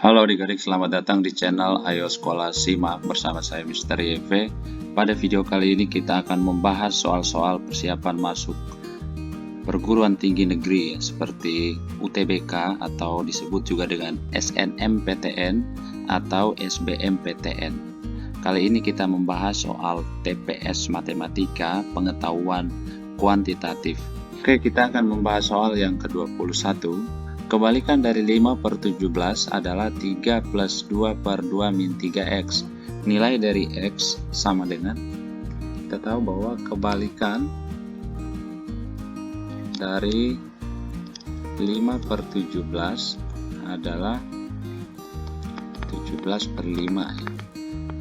Halo adik-adik, selamat datang di channel Ayo Sekolah Simak bersama saya Mr. YV. Pada video kali ini kita akan membahas soal-soal persiapan masuk perguruan tinggi negeri seperti UTBK atau disebut juga dengan SNMPTN atau SBMPTN. Kali ini kita membahas soal TPS Matematika Pengetahuan Kuantitatif. Oke, kita akan membahas soal yang ke-21. Kebalikan dari 5/17 adalah 3 plus 2 per 2 min 3x. Nilai dari x sama dengan, kita tahu bahwa kebalikan dari 5/17 adalah 17 per 5.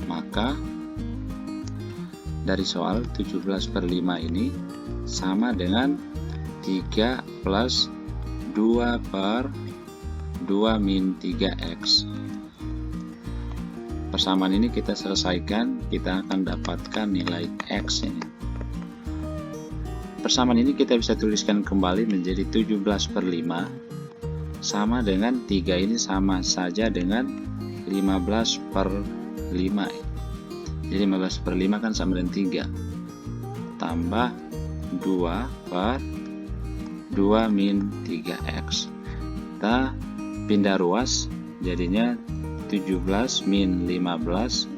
Maka dari soal 17 per 5 ini sama dengan 3 plus 2 per 2 min 3x. Persamaan ini kita selesaikan, kita akan dapatkan nilai x ini. Persamaan ini kita bisa tuliskan kembali menjadi 17 per 5 sama dengan 3 ini sama saja dengan 15 per 5. Jadi 15 per 5 kan sama dengan 3 tambah 2 per 2 min 3x. Kita pindah ruas, jadinya 17 min 15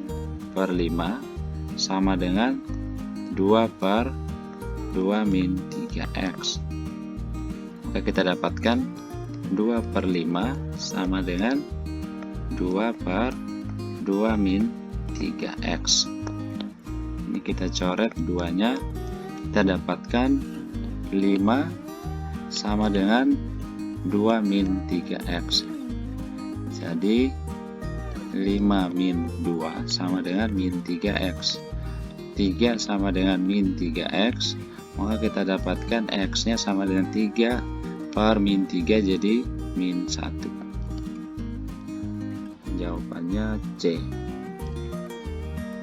per 5 sama dengan 2 per 2 min 3x. Maka kita dapatkan 2 per 5 sama dengan 2 per 2 min 3x. Ini kita coret 2-nya, kita dapatkan 5 sama dengan 2 min 3x. Jadi 5 min 2 sama dengan min 3x. 3 sama dengan min 3x, maka kita dapatkan x nya sama dengan 3 per min 3, jadi min 1. Jawabannya C.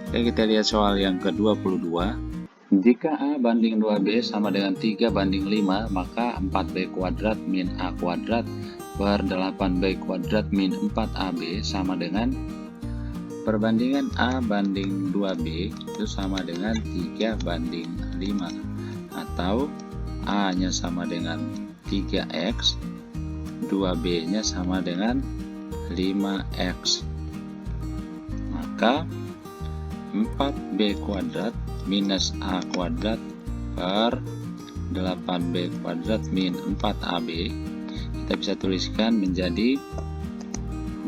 Oke, kita lihat soal yang ke-22. Jika A banding 2B sama dengan 3 banding 5, maka 4B kuadrat min A kuadrat per 8B kuadrat min 4AB sama dengan, perbandingan A banding 2B itu sama dengan 3 banding 5, atau A nya sama dengan 3x, 2B nya sama dengan 5x. Maka 4B kuadrat minus A kuadrat per 8B kuadrat min 4AB kita bisa tuliskan menjadi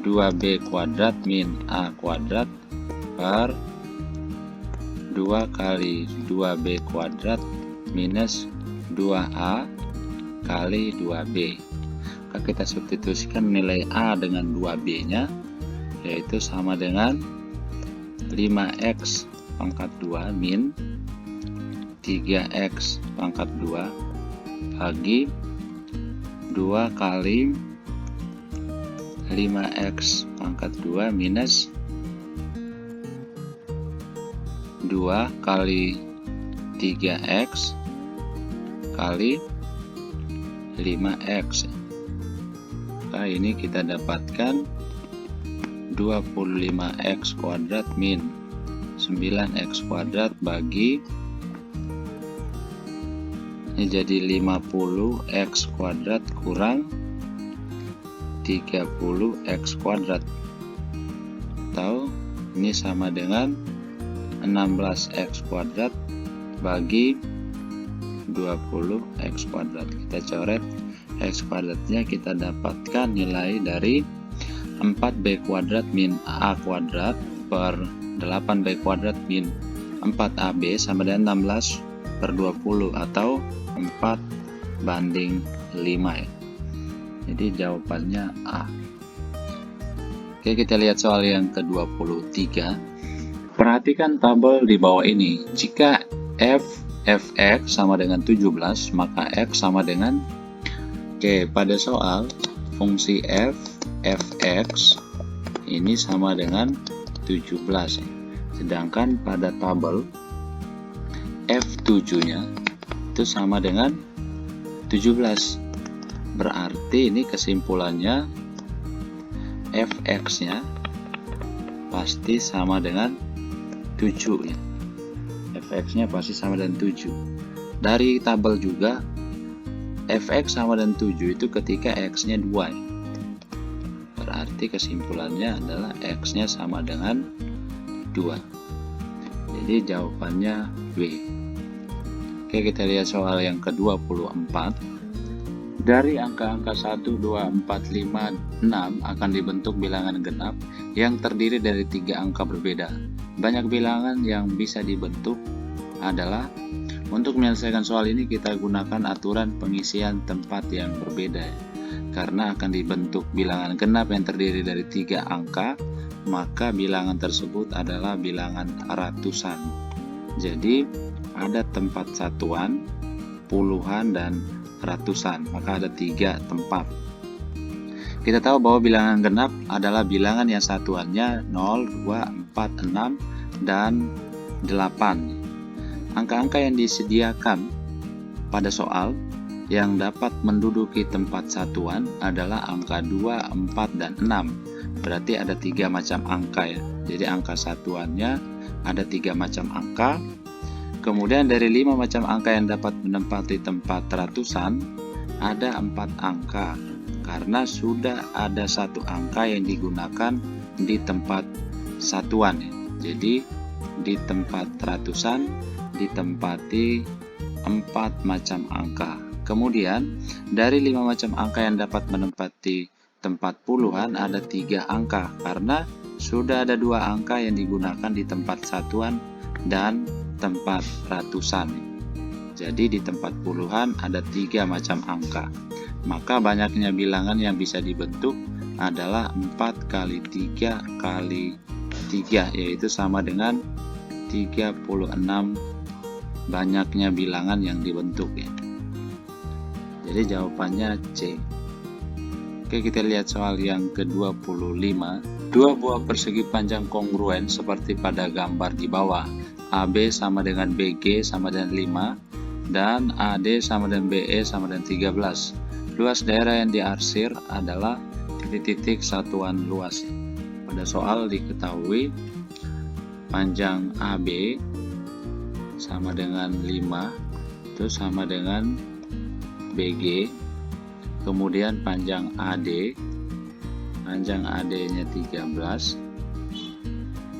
2B kuadrat min A kuadrat per 2 kali 2B kuadrat minus 2A kali 2B. Maka kita substitusikan nilai A dengan 2B nya, yaitu sama dengan 5x pangkat 2 min 3x pangkat 2 bagi 2 kali 5x pangkat 2 minus 2 kali 3x kali 5x. Nah, ini kita dapatkan 25x kuadrat min 9x kuadrat bagi, ini jadi 50x kuadrat kurang 30x kuadrat, atau ini sama dengan 16x kuadrat bagi 20x kuadrat. Kita coret x kuadratnya, kita dapatkan nilai dari 4b kuadrat min a kuadrat per 8b kuadrat min 4ab sama dengan 16 per 20 atau 4 banding 5 ya. Jadi jawabannya A. Oke, kita lihat soal yang ke-23. Perhatikan tabel di bawah ini. Jika fx sama dengan 17, maka x sama dengan, pada soal fungsi fx ini sama dengan 17, sedangkan pada tabel F7 nya itu sama dengan 17. Berarti ini kesimpulannya fx-nya pasti sama dengan 7 ya. Fx-nya pasti sama dengan 7. Dari tabel juga fx sama dengan 7 itu ketika x-nya 2 ya. Berarti kesimpulannya adalah x-nya sama dengan 2. Jadi jawabannya B. Oke, kita lihat soal yang ke-24. Dari angka-angka 1, 2, 4, 5, 6 akan dibentuk bilangan genap yang terdiri dari 3 angka berbeda. Banyak bilangan yang bisa dibentuk adalah, untuk menyelesaikan soal ini kita gunakan aturan pengisian tempat yang berbeda. Karena akan dibentuk bilangan genap yang terdiri dari 3 angka, maka bilangan tersebut adalah bilangan ratusan. Jadi ada tempat satuan, puluhan, dan ratusan, maka ada 3 tempat. Kita tahu bahwa bilangan genap adalah bilangan yang satuannya 0, 2, 4, 6, dan 8. Angka-angka yang disediakan pada soal yang dapat menduduki tempat satuan adalah angka 2, 4, dan 6. Berarti ada 3 macam angka ya. Jadi angka satuannya ada 3 macam angka. Kemudian dari 5 macam angka yang dapat menempati tempat ratusan, ada 4 angka, karena sudah ada 1 angka yang digunakan di tempat satuan. Jadi di tempat ratusan ditempati 4 macam angka. Kemudian dari 5 macam angka yang dapat menempati tempat puluhan ada 3 angka, karena sudah ada 2 angka yang digunakan di tempat satuan dan tempat ratusan. Jadi di tempat puluhan ada 3 macam angka. Maka banyaknya bilangan yang bisa dibentuk adalah 4 kali 3 kali 3, yaitu sama dengan 36 banyaknya bilangan yang dibentuk ya. Jadi jawabannya C. Oke, kita lihat soal yang ke-25. Dua buah persegi panjang kongruen seperti pada gambar di bawah. AB sama dengan BG sama dengan 5 dan AD sama dengan BE sama dengan 13. Luas daerah yang diarsir adalah titik-titik satuan luas. Pada soal diketahui panjang AB sama dengan 5 itu sama dengan BG. Kemudian panjang AD nya 13,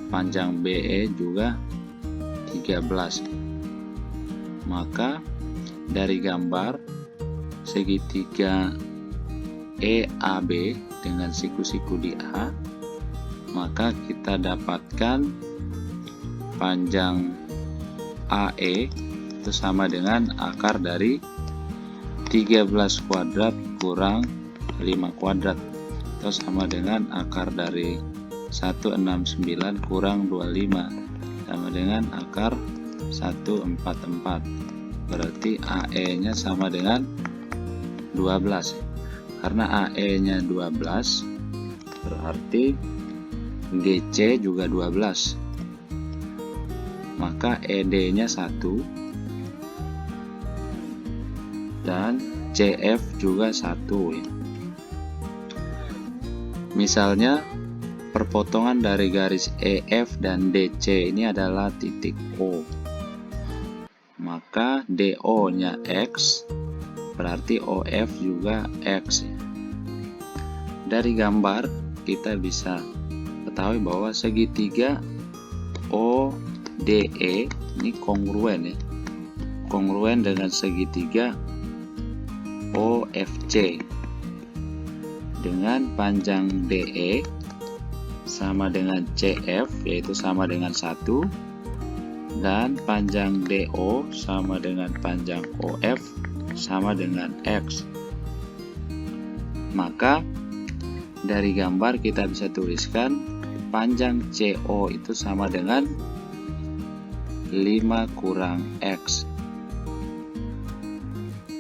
panjang BE juga 13. Maka dari gambar segitiga EAB dengan siku-siku di A, maka kita dapatkan panjang AE itu sama dengan akar dari 13 kuadrat kurang 5 kuadrat, itu sama dengan akar dari 169 kurang 25, sama dengan akar 144. Berarti AE nya sama dengan 12. Karena AE nya 12 berarti GC juga 12. Maka ED nya 1 dan CF juga 1 ya. Misalnya perpotongan dari garis EF dan DC ini adalah titik O. Maka DO nya X, berarti OF juga X. Dari gambar kita bisa ketahui bahwa segitiga ODE ini kongruen ya. Kongruen dengan segitiga OFC dengan panjang DE sama dengan CF, yaitu sama dengan 1, dan panjang DO sama dengan panjang OF sama dengan X. Maka dari gambar kita bisa tuliskan panjang CO itu sama dengan 5 kurang X.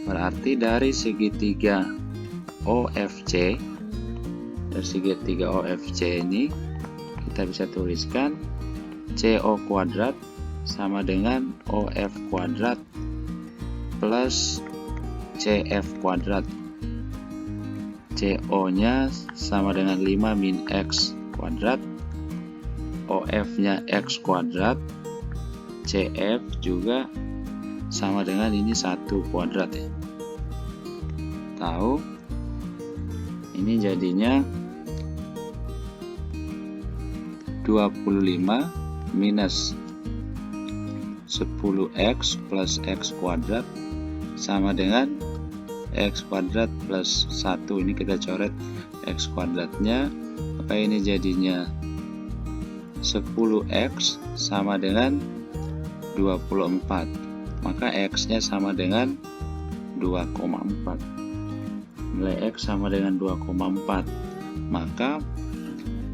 Berarti dari segitiga OFC, dari segitiga OFC ini kita bisa tuliskan CO kuadrat sama dengan OF kuadrat plus CF kuadrat. CO nya sama dengan 5 min X kuadrat, OF nya X kuadrat, CF juga sama dengan ini 1 kuadrat ya. Tahu ini jadinya 25 minus 10x plus x kuadrat sama dengan x kuadrat plus 1. Ini kita coret x kuadratnya, maka ini jadinya 10x sama dengan 24, maka x nya sama dengan 2,4. nilai x sama dengan 2,4, maka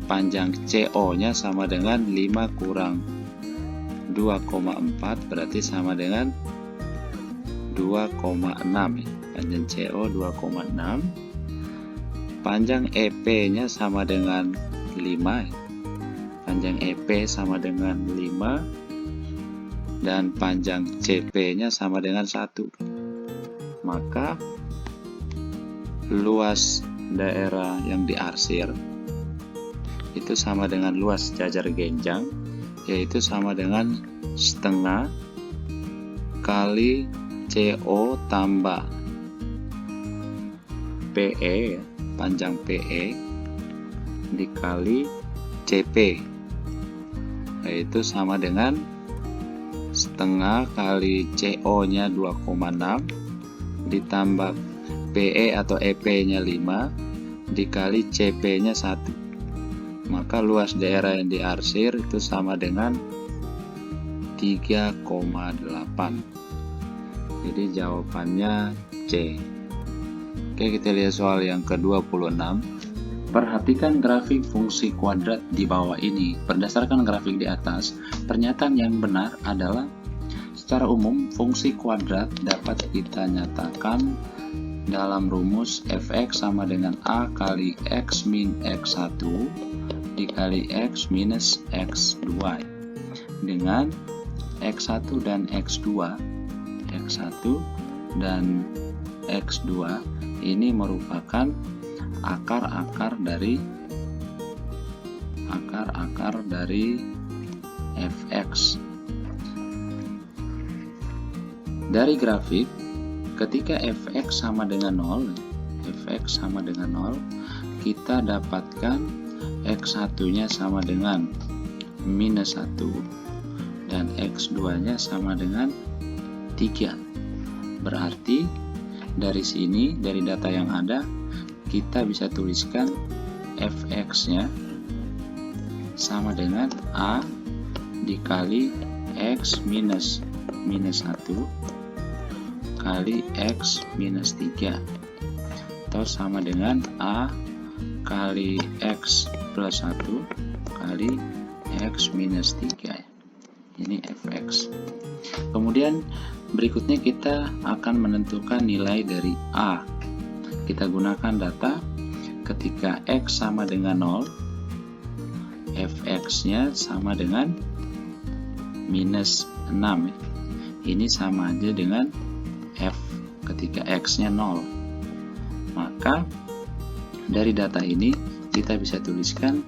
panjang CO nya sama dengan 5 kurang 2,4 berarti sama dengan 2,6 ya. Panjang CO 2,6, panjang EP nya sama dengan 5 ya. Panjang EP sama dengan 5 dan panjang CP nya sama dengan 1, maka luas daerah yang diarsir itu sama dengan luas jajar genjang, yaitu sama dengan setengah kali CO tambah PE, panjang PE dikali CP, yaitu sama dengan setengah kali CO nya 2,6 ditambah PE atau EP nya 5 dikali CP nya 1, maka luas daerah yang diarsir itu sama dengan 3,8. Jadi jawabannya C. Oke, kita lihat soal yang ke-26. Perhatikan grafik fungsi kuadrat di bawah ini. Berdasarkan grafik di atas, pernyataan yang benar adalah secara umum fungsi kuadrat dapat kita nyatakan dalam rumus fx sama dengan A kali x min x1 dikali x minus x2 dengan x1 dan x2 dan x2 ini merupakan akar-akar dari fx. Dari grafik, ketika fx sama dengan 0, kita dapatkan x1 nya sama dengan minus 1 dan x2 nya sama dengan 3. Berarti dari sini, dari data yang ada, kita bisa tuliskan fx nya sama dengan A dikali x minus 1 kali x minus 3, atau sama dengan A kali x plus 1 kali x minus 3. Ini fx. Kemudian berikutnya kita akan menentukan nilai dari A. Kita gunakan data ketika x sama dengan 0, fx nya sama dengan minus 6. Ini sama aja dengan f ketika x nya 0. Maka dari data ini kita bisa tuliskan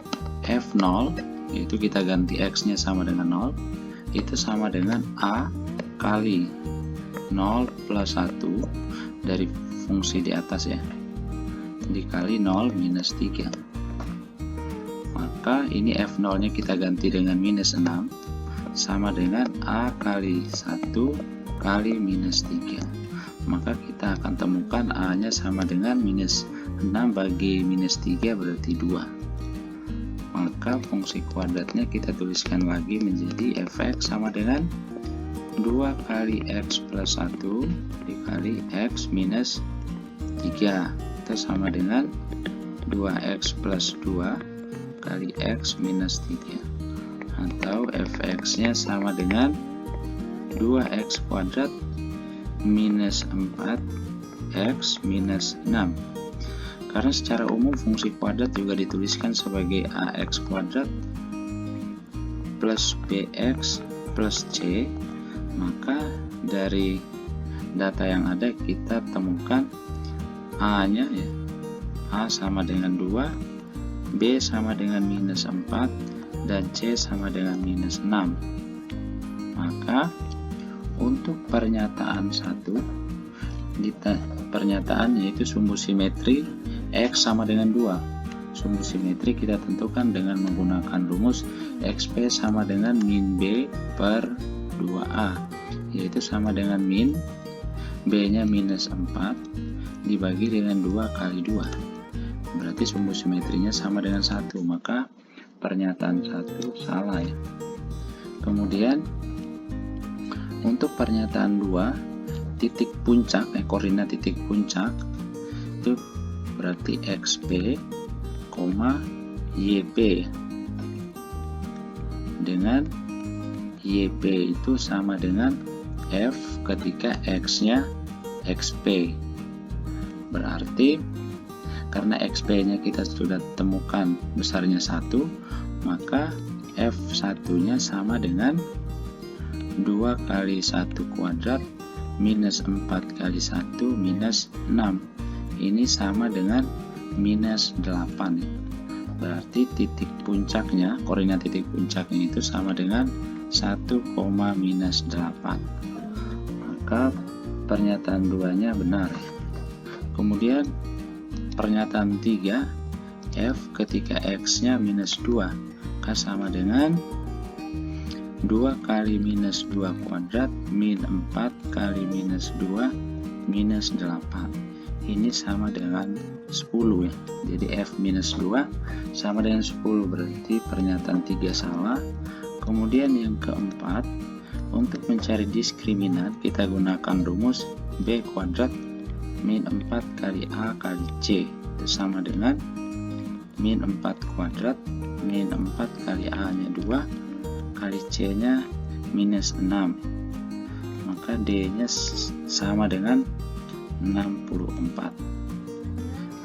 f0, yaitu kita ganti x nya sama dengan 0, itu sama dengan A kali 0 plus 1 dari fungsi di atas ya, dikali 0 minus 3. Maka ini f0 nya kita ganti dengan minus 6 sama dengan A kali 1 kali minus 3. Maka kita akan temukan A nya sama dengan minus 6 bagi minus 3 berarti 2. Maka fungsi kuadratnya kita tuliskan lagi menjadi fx sama dengan 2 kali x plus 1 dikali x minus 3. Itu sama dengan 2x plus 2 kali x minus 3. Atau fx nya sama dengan 2x kuadrat minus 4x minus 6. Karena secara umum fungsi kuadrat juga dituliskan sebagai ax kuadrat plus bx plus c, maka dari data yang ada kita temukan a nya ya, A sama dengan 2, B sama dengan minus 4, dan C sama dengan minus 6. Maka untuk pernyataan 1, pernyataannya itu sumbu simetri X sama dengan 2. Sumbu simetri kita tentukan dengan menggunakan rumus XP sama dengan min B per 2A, yaitu sama dengan min B nya minus 4 dibagi dengan 2 kali 2. Berarti sumbu simetrinya sama dengan 1, maka pernyataan 1 salah ya. Kemudian untuk pernyataan 2, titik puncak, koordinat titik puncak itu berarti XP, YP, dengan YP itu sama dengan F ketika X nya XP. Berarti karena XP nya kita sudah temukan besarnya 1, maka F1 nya sama dengan 2 kali 1 kuadrat minus 4 kali 1 minus 6. Ini sama dengan minus 8. Berarti titik puncaknya, koordinat titik puncaknya itu sama dengan 1, minus 8. Maka pernyataan 2-nya benar. Kemudian pernyataan 3, F ketika X-nya minus 2, maka sama dengan 2 kali minus 2 kuadrat min 4 kali minus 2 minus 8. Ini sama dengan 10 ya. Jadi F minus 2 sama dengan 10, berarti pernyataan 3 salah. Kemudian yang keempat, untuk mencari diskriminant kita gunakan rumus B kuadrat min 4 kali A kali C, itu sama dengan min 4 kuadrat min 4 kali A nya 2 kali C nya minus 6. Maka D nya sama dengan 64.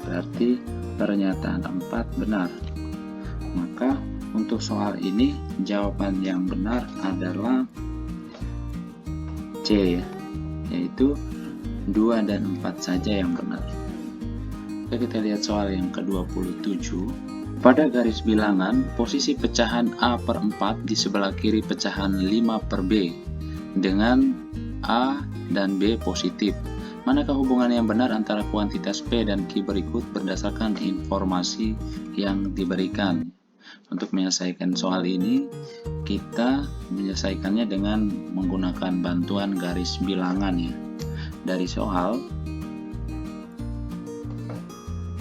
Berarti pernyataan 4 benar. Maka untuk soal ini jawaban yang benar adalah C, yaitu 2 dan 4 saja yang benar. Oke, kita lihat soal yang ke-27. Pada garis bilangan, posisi pecahan A per 4 di sebelah kiri pecahan 5 per B dengan A dan B positif. Manakah hubungan yang benar antara kuantitas P dan Q berikut berdasarkan informasi yang diberikan? Untuk menyelesaikan soal ini, kita menyelesaikannya dengan menggunakan bantuan garis bilangan ya. Dari soal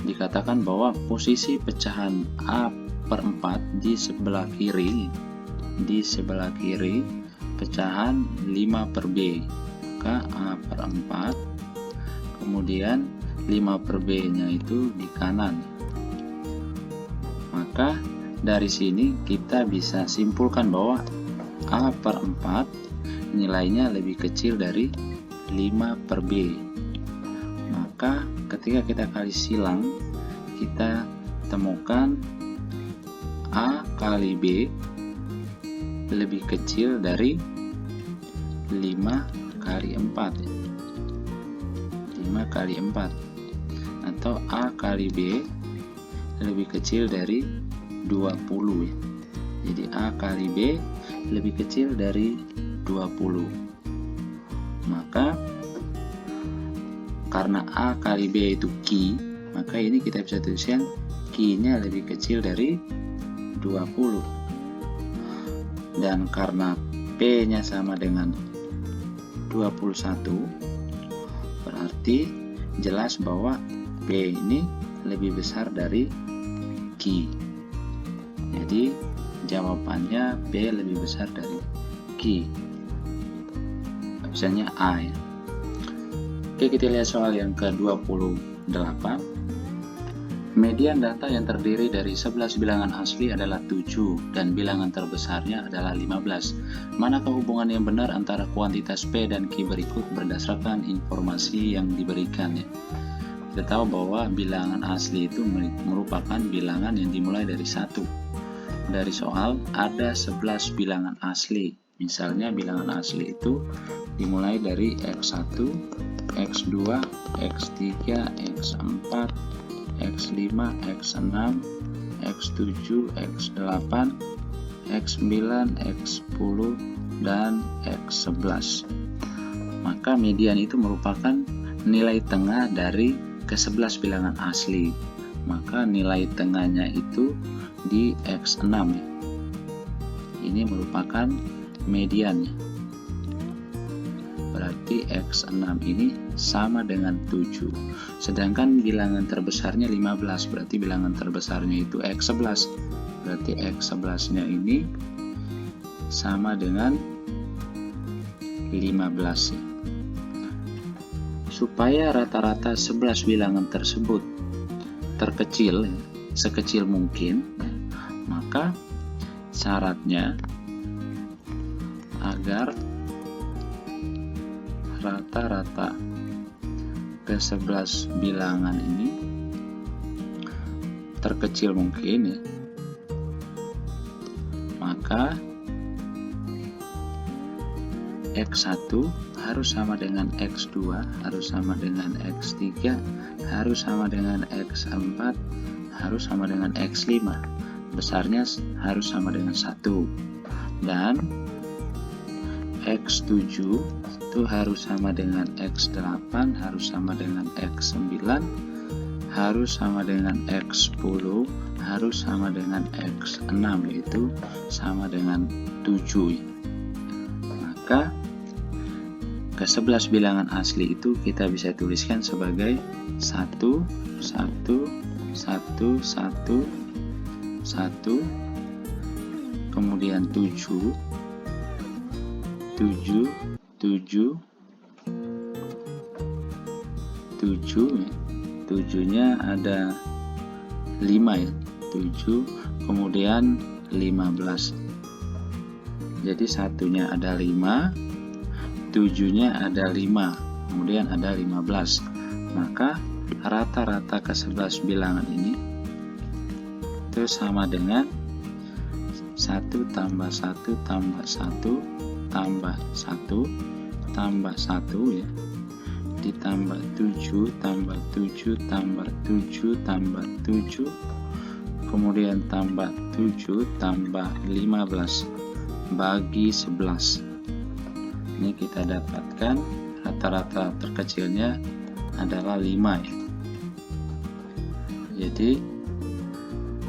dikatakan bahwa posisi pecahan A per 4 di sebelah kiri pecahan 5 per B, maka A per 4, kemudian 5 per B nya itu di kanan. Maka dari sini kita bisa simpulkan bahwa A per 4 nilainya lebih kecil dari 5 per B. Maka ketika kita kali silang, kita temukan A kali B lebih kecil dari 5 kali 4. 5 kali 4. Atau A kali B lebih kecil dari 20 ya. Jadi A kali B lebih kecil dari 20. Maka karena A kali B itu Q, maka ini kita bisa tuliskan Q-nya lebih kecil dari 20. Dan karena P-nya sama dengan 21, berarti jelas bahwa B ini lebih besar dari Q. Jadi jawabannya B lebih besar dari Q. Opsinya A ya. Oke, kita lihat soal yang ke-28. Median data yang terdiri dari 11 bilangan asli adalah 7 dan bilangan terbesarnya adalah 15. Manakah hubungan yang benar antara kuantitas P dan Q berikut berdasarkan informasi yang diberikan ya. Kita tahu bahwa bilangan asli itu merupakan bilangan yang dimulai dari 1. Dari soal ada 11 bilangan asli. Misalnya bilangan asli itu dimulai dari X1, X2, X3, X4, X5, X6, X7, X8, X9, X10, dan X11. Maka median itu merupakan nilai tengah dari ke-11 bilangan asli. Maka nilai tengahnya itu di X6 ya. Ini merupakan mediannya. Berarti X6 ini sama dengan 7. Sedangkan bilangan terbesarnya 15, berarti bilangan terbesarnya itu X11. Berarti X11-nya ini sama dengan 15 ya. Supaya rata-rata 11 bilangan tersebut terkecil ya, sekecil mungkin ya, maka syaratnya agar rata-rata ke-11 bilangan ini terkecil mungkin ya, maka X1 harus sama dengan X2, harus sama dengan X3, harus sama dengan X4, harus sama dengan X5. Besarnya harus sama dengan 1. Dan X7 itu harus sama dengan X8, harus sama dengan X9, harus sama dengan X10, harus sama dengan X6, yaitu sama dengan 7. Maka ke-11 bilangan asli itu kita bisa tuliskan sebagai 1, 1, 1, 1, 1, kemudian 7, 7, 7, 7, 7-nya ada 5 ya, 7, kemudian 15. Jadi satunya ada 5, 7-nya ada 5, kemudian ada 15. Maka rata-rata ke-11 bilangan ini itu sama dengan 1 tambah 1 tambah 1 tambah 1 tambah 1 ya, ditambah 7 tambah 7 tambah 7 tambah 7, kemudian tambah 7 tambah 15 bagi 11. Ini kita dapatkan rata-rata terkecilnya adalah 5 ya. Jadi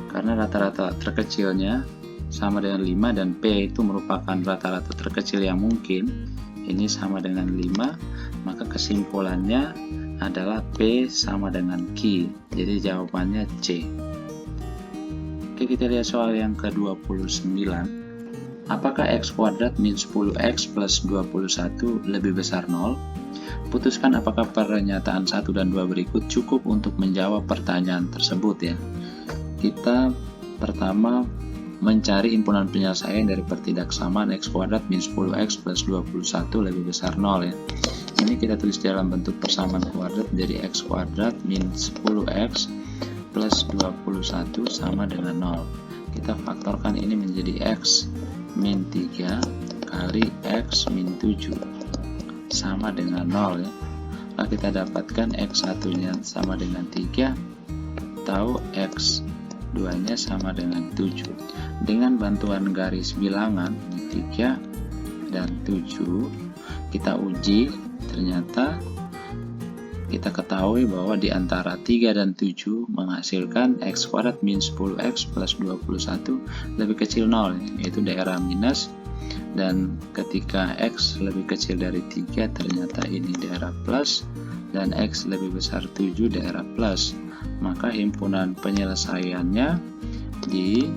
karena rata-rata terkecilnya sama dengan 5 dan P itu merupakan rata-rata terkecil yang mungkin, ini sama dengan 5, maka kesimpulannya adalah P sama dengan Q. Jadi jawabannya C. Oke, kita lihat soal yang ke-29. Apakah X kuadrat min 10X plus 21 lebih besar 0? Putuskan apakah pernyataan 1 dan 2 berikut cukup untuk menjawab pertanyaan tersebut ya. Kita pertama mencari himpunan penyelesaian dari pertidaksamaan X kuadrat min 10X plus 21 lebih besar 0 ya. Ini kita tulis dalam bentuk persamaan kuadrat, jadi X kuadrat min 10X plus 21 sama dengan 0. Kita faktorkan ini menjadi X min 3 kali X min 7 sama dengan 0 ya. Lalu kita dapatkan X1 nya sama dengan 3 atau X2 nya sama dengan 7. Dengan bantuan garis bilangan 3 dan 7 kita uji, ternyata kita ketahui bahwa di antara 3 dan 7 menghasilkan X kuadrat min 10X plus 21 lebih kecil 0, yaitu daerah minus. Dan ketika X lebih kecil dari 3 ternyata ini daerah plus, dan X lebih besar 7 daerah plus. Maka himpunan penyelesaiannya di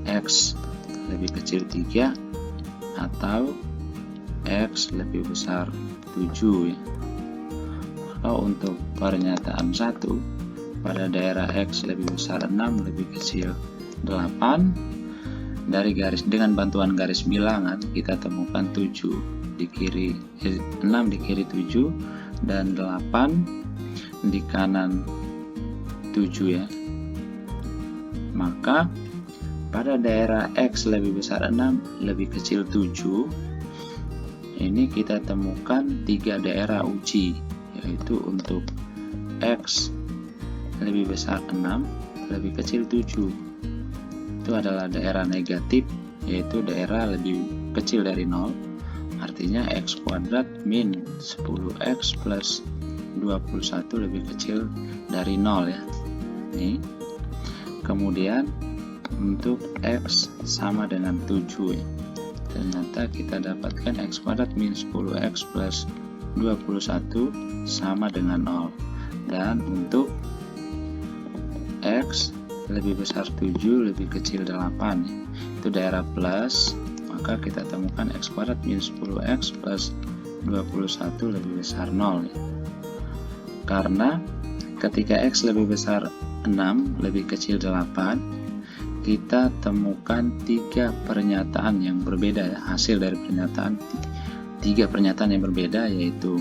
X lebih kecil 3 atau X lebih besar 7 ya. Maka untuk pernyataan 1 pada daerah X lebih besar 6 lebih kecil 8, dari garis dengan bantuan garis bilangan kita temukan 7 di kiri 6 di kiri 7 dan 8 di kanan 7 ya. Maka pada daerah X lebih besar 6 lebih kecil 7 ini kita temukan 3 daerah uji, yaitu untuk X lebih besar 6 lebih kecil 7. Itu adalah daerah negatif, yaitu daerah lebih kecil dari 0. Artinya x kuadrat min 10x plus 21 lebih kecil dari 0 ya. Nih. Kemudian untuk x sama dengan 7 ya. Ternyata kita dapatkan x kuadrat min 10x plus 21 sama dengan 0. Dan untuk x lebih besar 7 lebih kecil 8 ya. Itu daerah plus, maka kita temukan x kuadrat min 10x plus 21 lebih besar 0 ya. Karena ketika x lebih besar 6 lebih kecil 8, kita temukan 3 pernyataan yang berbeda ya. Hasil dari pernyataan 3 pernyataan yang berbeda, yaitu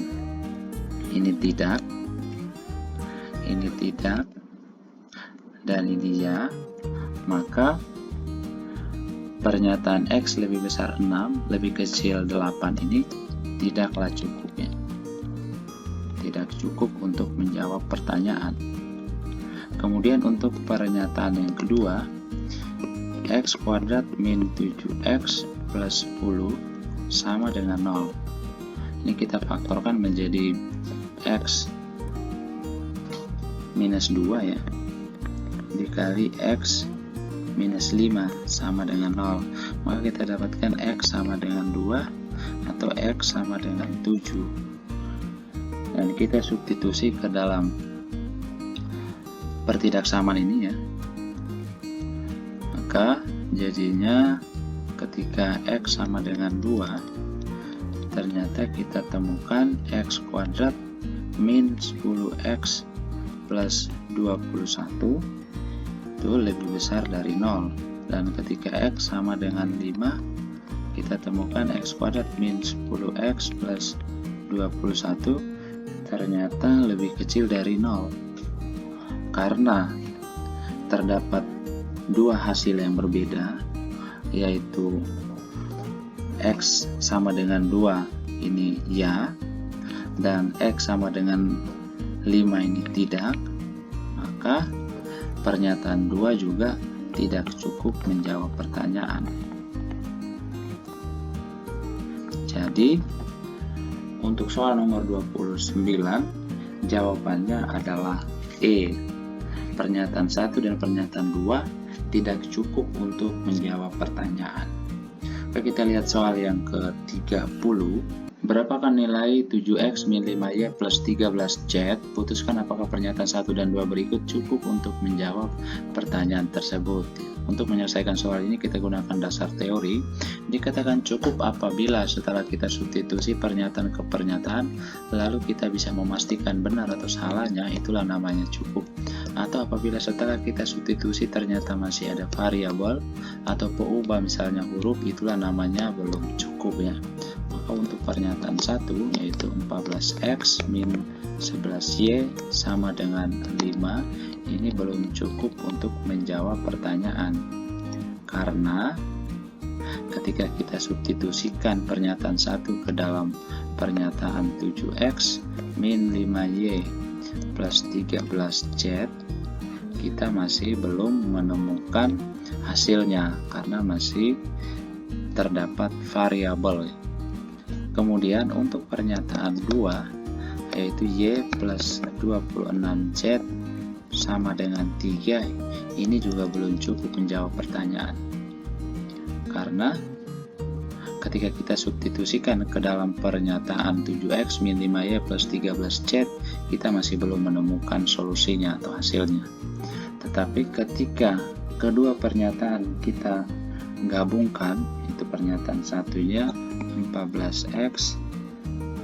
ini tidak, dan ini ya. Maka pernyataan x lebih besar 6 lebih kecil 8 ini tidaklah cukup ya. Tidak cukup untuk menjawab pertanyaan. Kemudian untuk pernyataan yang kedua, x kuadrat min 7x plus 10 sama dengan 0. Ini kita faktorkan menjadi x minus 2 ya, dikali x minus 5 sama dengan 0. Maka kita dapatkan x sama dengan 2 atau x sama dengan 7. Dan kita substitusi ke dalam pertidaksamaan ini ya. Maka jadinya ketika x sama dengan 2, ternyata kita temukan x kuadrat min 10x plus 21 itu lebih besar dari 0. Dan ketika x sama dengan 5, kita temukan x kuadrat min 10x plus 21 ternyata lebih kecil dari 0. Karena terdapat 2 hasil yang berbeda, yaitu x sama dengan 2 ini ya, dan x sama dengan 5 ini tidak, maka pernyataan 2 juga tidak cukup menjawab pertanyaan. Jadi untuk soal nomor 29 jawabannya adalah E. Pernyataan 1 dan pernyataan 2 tidak cukup untuk menjawab pertanyaan. Kita lihat soal yang ke-30. Berapakah nilai 7x min 5y plus 13z? Putuskan apakah pernyataan 1 dan 2 berikut cukup untuk menjawab pertanyaan tersebut. Untuk menyelesaikan soal ini kita gunakan dasar teori. Dikatakan cukup apabila setelah kita substitusi pernyataan ke pernyataan, lalu kita bisa memastikan benar atau salahnya, itulah namanya cukup. Atau apabila setelah kita substitusi ternyata masih ada variabel atau peubah misalnya huruf, itulah namanya belum cukup ya. Maka untuk pernyataan 1 yaitu 14x min 11y sama dengan 5, ini belum cukup untuk menjawab pertanyaan. Karena ketika kita substitusikan pernyataan 1 ke dalam pernyataan 7x min 5y plus 13z, kita masih belum menemukan hasilnya karena masih terdapat variabel. Kemudian untuk pernyataan 2 yaitu y plus 26z sama dengan 3, ini juga belum cukup menjawab pertanyaan. Karena ketika kita substitusikan ke dalam pernyataan 7x min 5y plus 13z, kita masih belum menemukan solusinya atau hasilnya. Tetapi ketika kedua pernyataan kita gabungkan, itu pernyataan satunya 14x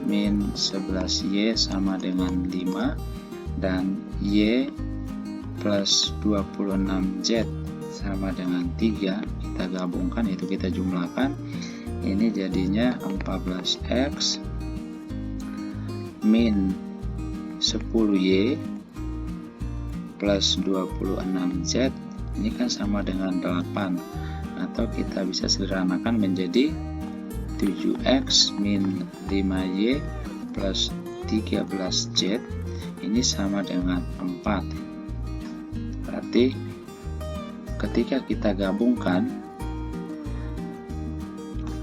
min 11y sama dengan 5 dan y plus 26z sama dengan 3, kita gabungkan, itu kita jumlahkan, ini jadinya 14x min 10y plus 26z, ini kan sama dengan 8, atau kita bisa sederhanakan menjadi 7x min 5y plus 13z, ini sama dengan 4. Berarti ketika kita gabungkan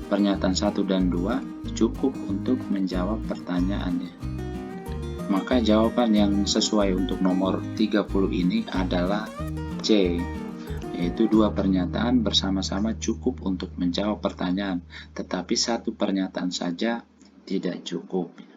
pernyataan 1 dan 2 cukup untuk menjawab pertanyaannya. Maka jawaban yang sesuai untuk nomor 30 ini adalah C, yaitu 2 pernyataan bersama-sama cukup untuk menjawab pertanyaan, tetapi 1 pernyataan saja tidak cukup.